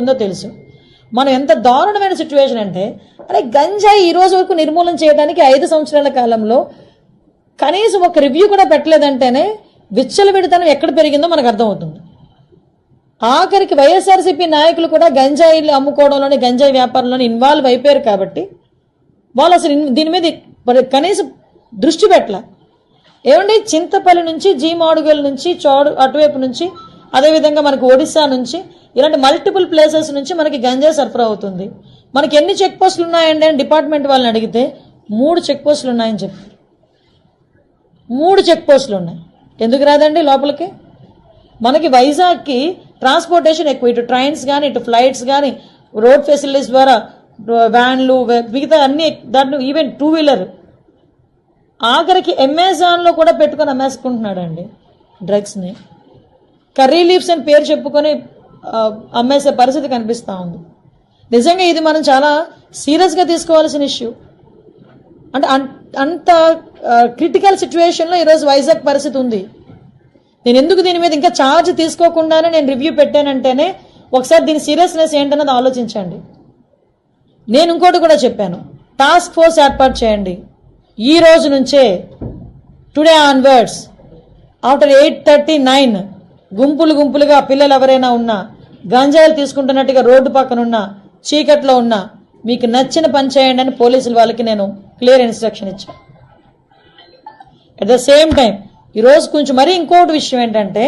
ఉందో తెలుసు. మనం ఎంత దారుణమైన సిచ్యువేషన్ అంటే, అరే గంజాయి ఈ రోజు వరకు నిర్మూలన చేయడానికి 5 సంవత్సరాల కాలంలో కనీసం ఒక రివ్యూ కూడా పెట్టలేదంటేనే విచ్చలవిడితనం ఎక్కడ పెరిగిందో మనకు అర్థమవుతుంది. ఆఖరికి వైఎస్ఆర్సీపీ నాయకులు కూడా గంజాయిలు అమ్ముకోవడంలోని, గంజాయి వ్యాపారంలోని ఇన్వాల్వ్ అయిపోయారు కాబట్టి వాళ్ళు అసలు దీని మీద కనీసం దృష్టి పెట్టలే. ఏమండి, చింతపల్లి నుంచి, జీమాడుగల్ నుంచి, అటువైపు నుంచి, అదేవిధంగా మనకి ఒడిశా నుంచి, ఇలాంటి మల్టిపుల్ ప్లేసెస్ నుంచి మనకి గంజాయి సరఫరా అవుతుంది. మనకి ఎన్ని చెక్ పోస్టులు ఉన్నాయండి అని డిపార్ట్మెంట్ వాళ్ళని అడిగితే 3 చెక్ పోస్టులు ఉన్నాయని చెప్పారు. 3 చెక్ పోస్టులు ఉన్నాయి. ఎందుకు రాదండి లోపలికి? మనకి వైజాగ్కి ట్రాన్స్పోర్టేషన్ ఎక్కువ, ఇటు ట్రైన్స్ కానీ, ఇటు ఫ్లైట్స్ కానీ, రోడ్ ఫెసిలిటీస్ ద్వారా వ్యాన్లు, మిగతా అన్ని, దాంట్లో ఈవెన్ 2 వీలర్, ఆఖరికి అమెజాన్లో కూడా పెట్టుకొని అమ్మేసుకుంటున్నాడండి డ్రగ్స్ని. కర్రీ లీవ్స్ అని పేరు చెప్పుకొని అమ్మేసే పరిస్థితి కనిపిస్తూ ఉంది. నిజంగా ఇది మనం చాలా సీరియస్గా తీసుకోవాల్సిన ఇష్యూ. అంటే అంత క్రిటికల్ సిచ్యువేషన్లో ఈరోజు వైజాగ్ పరిస్థితి ఉంది. నేను ఎందుకు దీని మీద ఇంకా ఛార్జ్ తీసుకోకుండానే నేను రివ్యూ పెట్టానంటేనే ఒకసారి దీని సీరియస్నెస్ ఏంటన్నది ఆలోచించండి. నేను ఇంకోటి కూడా చెప్పాను, టాస్క్ ఫోర్స్ ఏర్పాటు చేయండి. ఈ రోజు నుంచే, టుడే ఆన్వర్డ్స్, ఆఫ్టర్ 8:39 గుంపులుగా పిల్లలు ఎవరైనా ఉన్నా, గంజాయిలు తీసుకుంటున్నట్టుగా రోడ్డు పక్కన ఉన్నా, చీకట్లో ఉన్నా, మీకు నచ్చిన పని చేయండి అని పోలీసుల వాళ్ళకి నేను క్లియర్ ఇన్స్ట్రక్షన్ ఇచ్చాను. అట్ ద సేమ్ టైం ఈరోజు కొంచెం మరీ ఇంకోటి విషయం ఏంటంటే,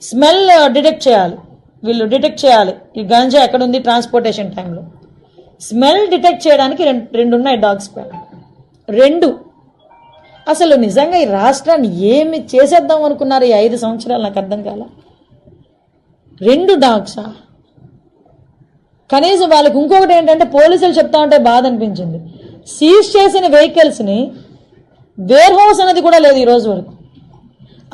స్మెల్ డిటెక్ట్ చేయాలి. వీళ్ళు డిటెక్ట్ చేయాలి ఈ గంజా ఎక్కడుంది ట్రాన్స్పోర్టేషన్ టైంలో. స్మెల్ డిటెక్ట్ చేయడానికి రెండు ఉన్నాయి డాగ్స్ పైన. 2. అసలు నిజంగా ఈ రాష్ట్రాన్ని ఏమి చేసేద్దాం అనుకున్నారు ఈ 5 సంవత్సరాలు? నాకు అర్థం కాల. 2 డాగ్సా? కనీసం వాళ్ళకి ఇంకొకటి ఏంటంటే, పోలీసులు చెప్తా ఉంటే బాధ అనిపించింది, సీజ్ చేసిన వెహికల్స్ని వేర్ హౌస్ అనేది కూడా లేదు ఈ రోజు వరకు.